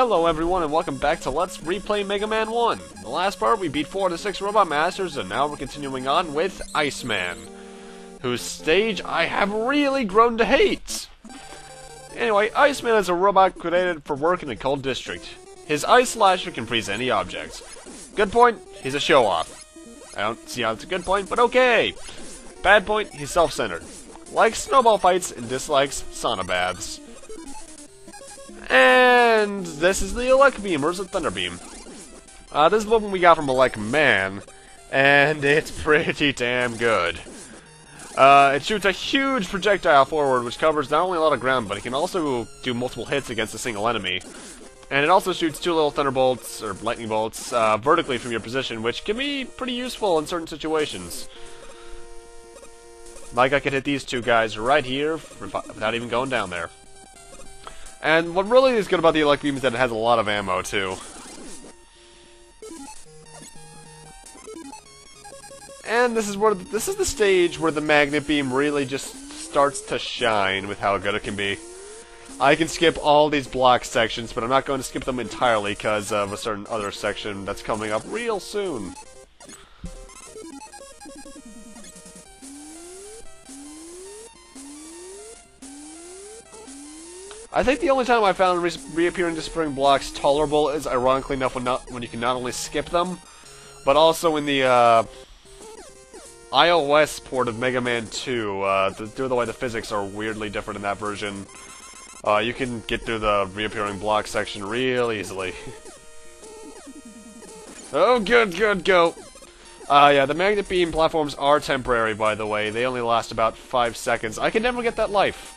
Hello everyone and welcome back to Let's Replay Megaman 1. In the last part we beat 4 of the 6 Robot Masters and now we're continuing on with Iceman, whose stage I have really grown to hate. Anyway, Iceman is a robot created for work in a cold district. His ice slasher can freeze any object. Good point, he's a show-off. I don't see how it's a good point, but okay. Bad point, he's self-centered. Likes snowball fights and dislikes sauna baths. And this is the Elect Beam, or is it Thunder Beam? This is the one we got from Megaman, and it's pretty damn good. It shoots a huge projectile forward, which covers not only a lot of ground, but it can also do multiple hits against a single enemy. And it also shoots 2 little thunderbolts, or lightning bolts, vertically from your position, which can be pretty useful in certain situations. Like I could hit these 2 guys right here, without even going down there. And what really is good about the Elect Beam is that it has a lot of ammo, too. And this is the stage where the Magnet Beam really just starts to shine with how good it can be. I can skip all these block sections, but I'm not going to skip them entirely because of a certain other section that's coming up real soon. I think the only time I found reappearing disappearing blocks tolerable is, ironically enough, when you can not only skip them, but also in the iOS port of Mega Man 2. Due to the way the physics are weirdly different in that version, you can get through the reappearing block section real easily. Oh, good, go! Yeah, the Magnet Beam platforms are temporary, by the way. They only last about 5 seconds. I can never get that life.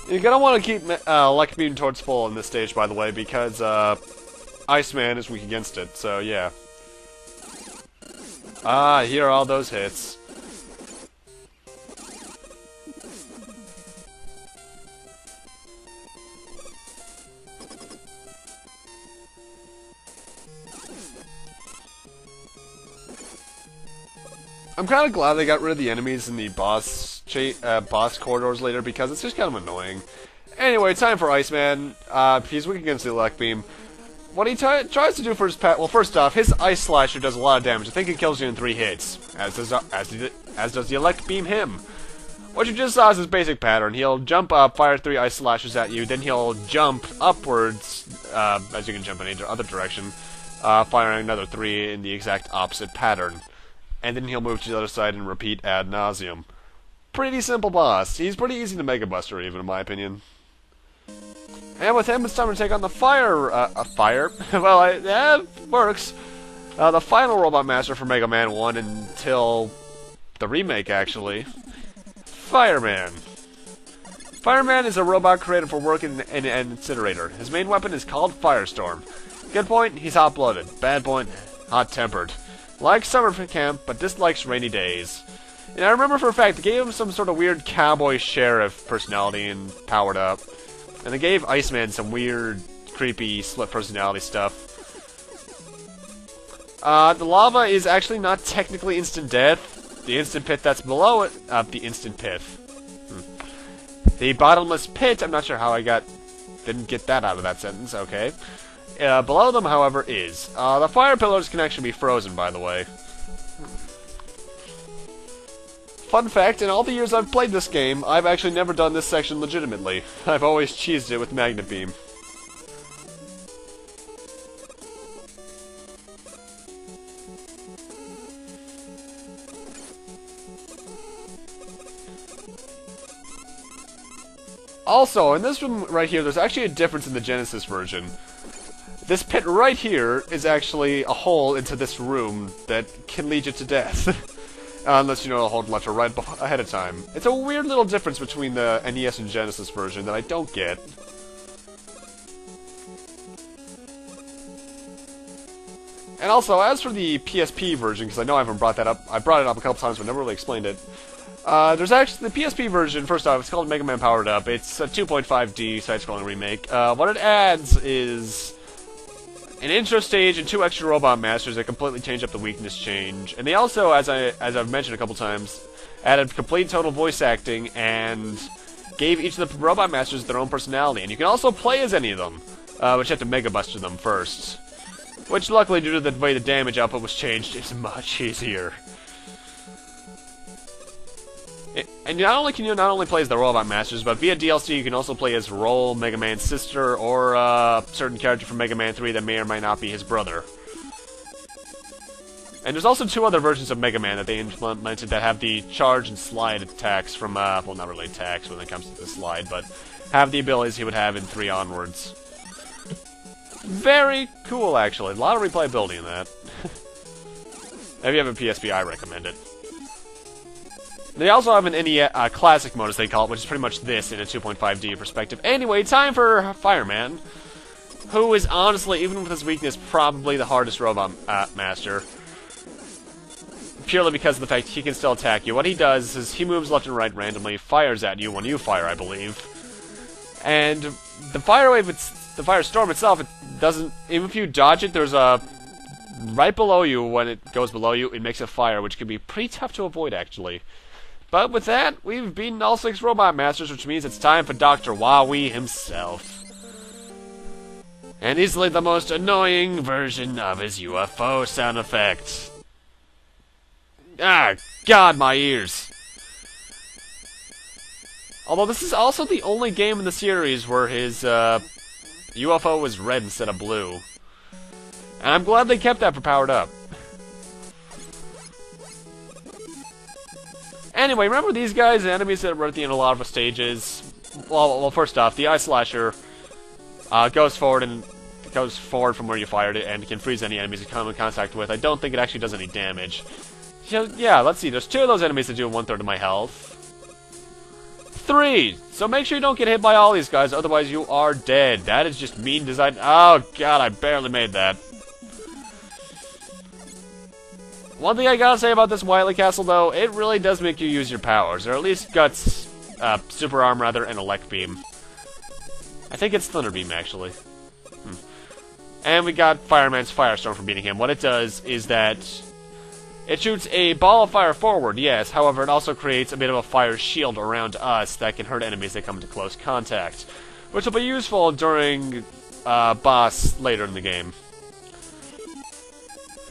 You're gonna want to keep Elect Beam towards full in this stage, by the way, because Iceman is weak against it, so yeah. Here are all those hits. I'm kind of glad they got rid of the enemies in the boss corridors later, because it's just kind of annoying. Anyway, time for Iceman. He's weak against the Elect Beam. What he tries to do for his well, first off, his Ice Slasher does a lot of damage. I think it kills you in 3 hits, as does the Elect Beam him. What you just saw is his basic pattern. He'll jump up, fire 3 Ice Slashers at you, then he'll jump upwards, as you can jump in either other direction, firing another 3 in the exact opposite pattern. And then he'll move to the other side and repeat ad nauseum. Pretty simple boss. He's pretty easy to Mega Buster, even in my opinion. And with him, it's time to take on the fire. Well, yeah, it works. The final Robot Master for Mega Man 1 until the remake, actually. Fireman. Fireman is a robot created for work in an incinerator. His main weapon is called Firestorm. Good point, he's hot-blooded. Bad point, hot-tempered. Likes summer camp, but dislikes rainy days. And I remember for a fact, they gave him some sort of weird cowboy sheriff personality and powered up. And they gave Iceman some weird, creepy, split personality stuff. The lava is actually not technically instant death. The instant pit that's below it, the instant pit. The bottomless pit, I'm not sure how I didn't get that out of that sentence, okay. Below them, however, is. The fire pillars can actually be frozen, by the way. Fun fact, in all the years I've played this game, I've actually never done this section legitimately. I've always cheesed it with Magnet Beam. Also, in this room right here, there's actually a difference in the Genesis version. This pit right here is actually a hole into this room that can lead you to death. Unless you know to hold left or right ahead of time. It's a weird little difference between the NES and Genesis version that I don't get. And also, as for the PSP version, because I know I haven't brought that up, I brought it up a couple times but never really explained it. There's actually, the PSP version, first off, it's called Mega Man Powered Up. It's a 2.5D side-scrolling remake. What it adds is an intro stage and 2 extra Robot Masters that completely change up the weakness change. And they also, as I've mentioned a couple times, added complete total voice acting and gave each of the Robot Masters their own personality, and you can also play as any of them, but you have to Mega Buster them first. Which, luckily, due to the way the damage output was changed, is much easier. And not only can you not only play as the Robot Masters, but via DLC you can also play as Roll, Mega Man's sister, or a certain character from Mega Man 3 that may or may not be his brother. And there's also 2 other versions of Mega Man that they implemented that have the charge and slide attacks from, well, not really attacks when it comes to the slide, but have the abilities he would have in 3 onwards. Very cool, actually. A lot of replayability in that. If you have a PSP, I recommend it. They also have an NES classic mode, as they call it, which is pretty much this in a 2.5D perspective. Anyway, time for Fireman, who is honestly, even with his weakness, probably the hardest Robot Master. Purely because of the fact he can still attack you. What he does is he moves left and right randomly, fires at you when you fire, I believe. And the fire wave, the firestorm itself, it doesn't, even if you dodge it, there's a, right below you, when it goes below you, it makes a fire, which can be pretty tough to avoid, actually. But with that, we've beaten all 6 Robot Masters, which means it's time for Dr. Wily himself. And easily the most annoying version of his UFO sound effect. Ah, God, my ears. Although this is also the only game in the series where his UFO was red instead of blue. And I'm glad they kept that for powered up. Anyway, remember these guys, the enemies that were at the end of a lot of the stages? Well, first off, the Ice Slasher goes forward from where you fired it and can freeze any enemies you come in contact with. I don't think it actually does any damage. So, yeah, let's see. There's 2 of those enemies that do 1/3 of my health. 3! So make sure you don't get hit by all these guys, otherwise you are dead. That is just mean design. Oh, God, I barely made that. One thing I gotta say about this Wily Castle, though, it really does make you use your powers, or at least Guts, Super Arm, rather, and Elect Beam. I think it's Thunder Beam, actually. And we got Fireman's Firestorm for beating him. What it does is that it shoots a ball of fire forward, yes, however, it also creates a bit of a fire shield around us that can hurt enemies that come into close contact, which will be useful during boss later in the game.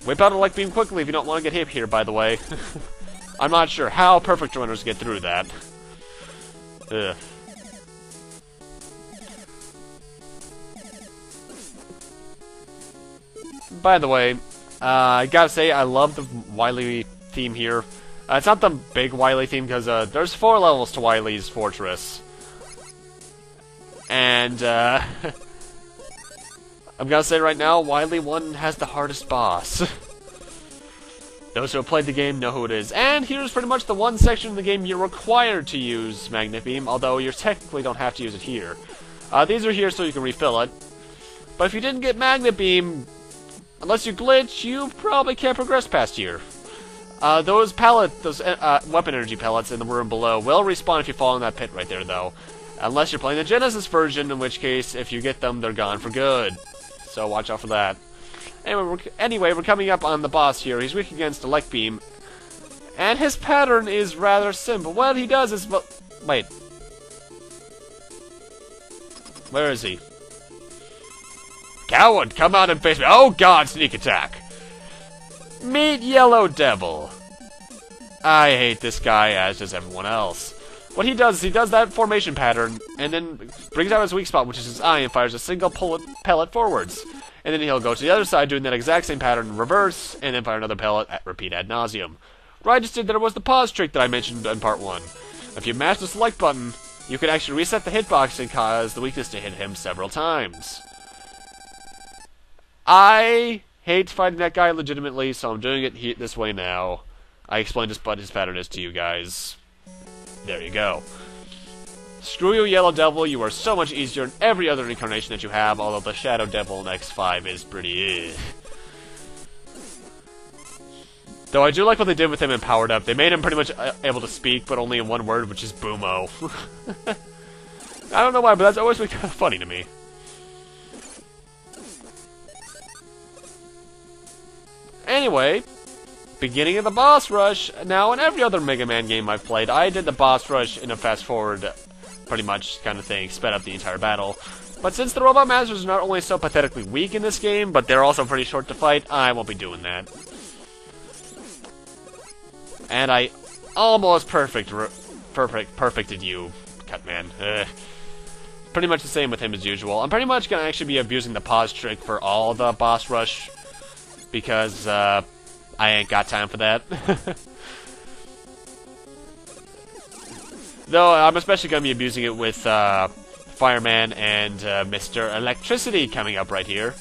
Whip out Elect Beam quickly if you don't want to get hit here, by the way. I'm not sure how perfect runners get through that. Ugh. By the way, I gotta say, I love the Wily theme here. It's not the big Wily theme, because there's 4 levels to Wily's Fortress. And, I'm gonna say right now, Wily 1 has the hardest boss. Those who have played the game know who it is. And here's pretty much the one section of the game you're required to use Magnet Beam, although you technically don't have to use it here. These are here so you can refill it. But if you didn't get Magnet Beam, unless you glitch, you probably can't progress past here. Those weapon energy pellets in the room below will respawn if you fall in that pit right there, though. Unless you're playing the Genesis version, in which case, if you get them, they're gone for good. So watch out for that. Anyway, we're coming up on the boss here. He's weak against Elect Beam. And his pattern is rather simple. What he does is... Wait. Where is he? Coward, come out and face me. Oh God, sneak attack. Meet Yellow Devil. I hate this guy, as does everyone else. What he does is he does that formation pattern, and then brings out his weak spot, which is his eye, and fires a single pellet forwards. And then he'll go to the other side, doing that exact same pattern in reverse, and then fire another pellet, repeat ad nauseum. Right, just did there was the pause trick that I mentioned in part 1. If you mash the select button, you can actually reset the hitbox and cause the weakness to hit him several times. I hate fighting that guy legitimately, so I'm doing it this way now. I explained what his pattern is to you guys. There you go. Screw you, Yellow Devil, you are so much easier in every other incarnation that you have, although the Shadow Devil in X5 is pretty Though I do like what they did with him in Powered Up. They made him pretty much able to speak, but only in one word, which is Boomo. I don't know why, but that's always been kind of funny to me. Anyway, beginning of the boss rush. Now, in every other Mega Man game I've played, I did the boss rush in a fast-forward pretty much kind of thing sped up the entire battle. But since the Robot Masters are not only so pathetically weak in this game, but they're also pretty short to fight, I won't be doing that. And I almost perfected you, Cutman. Pretty much the same with him as usual. I'm pretty much going to actually be abusing the pause trick for all the boss rush, because I ain't got time for that. Though I'm especially going to be abusing it with Fireman and Mr. Electricity coming up right here.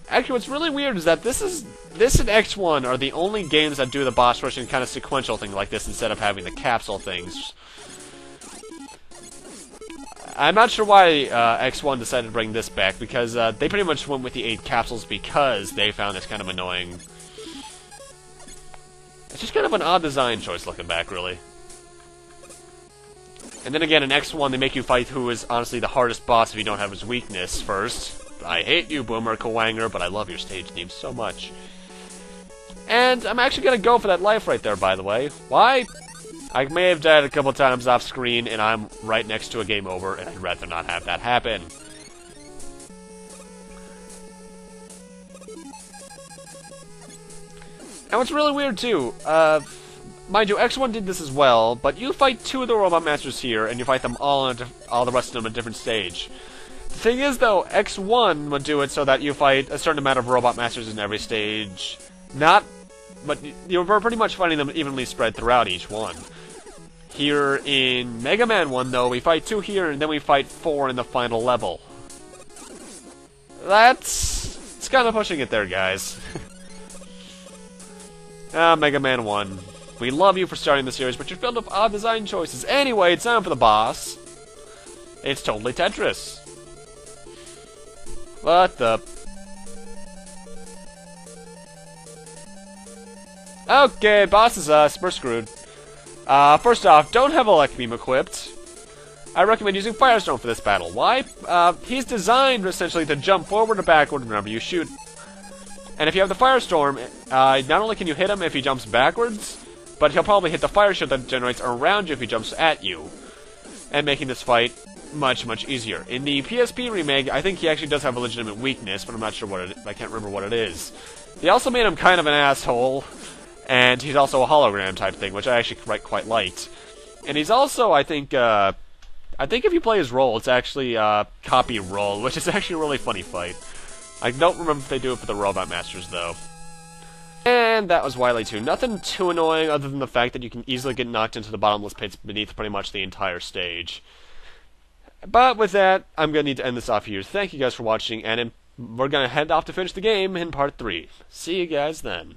Actually, what's really weird is that this and X1 are the only games that do the boss rush in kind of sequential thing like this instead of having the capsule things. I'm not sure why X1 decided to bring this back, because they pretty much went with the 8 capsules because they found this kind of annoying. It's just kind of an odd design choice looking back, really. And then again, in X1, they make you fight who is honestly the hardest boss if you don't have his weakness first. I hate you, Boomer Kawanger, but I love your stage name so much. And I'm actually going to go for that life right there, by the way. Why? I may have died a couple times off screen, and I'm right next to a game over, and I'd rather not have that happen. And what's really weird, too, mind you, X1 did this as well, but you fight 2 of the Robot Masters here, and you fight them all the rest of them on a different stage. The thing is, though, X1 would do it so that you fight a certain amount of Robot Masters in every stage. But you're pretty much fighting them evenly spread throughout each one. Here in Megaman 1, though, we fight 2 here, and then we fight 4 in the final level. It's kind of pushing it there, guys. Mega Man 1. We love you for starting the series, but you're filled with odd design choices. Anyway, it's time for the boss. It's totally Tetris. What the... Okay, boss is us. We're screwed. First off, don't have Elect Beam equipped. I recommend using Firestone for this battle. Why? He's designed, essentially, to jump forward or backward whenever you shoot. And if you have the Firestorm, not only can you hit him if he jumps backwards, but he'll probably hit the fire shield that generates around you if he jumps at you. And making this fight much, much easier. In the PSP remake, I think he actually does have a legitimate weakness, but I'm not sure what it is. I can't remember what it is. They also made him kind of an asshole, and he's also a hologram type thing, which I actually quite liked. And he's also, I think if you play his role, it's actually copy roll, which is actually a really funny fight. I don't remember if they do it for the Robot Masters, though. And that was Wily 2. Nothing too annoying other than the fact that you can easily get knocked into the bottomless pits beneath pretty much the entire stage. But with that, I'm going to need to end this off here. Thank you guys for watching, and we're going to head off to finish the game in part 3. See you guys then.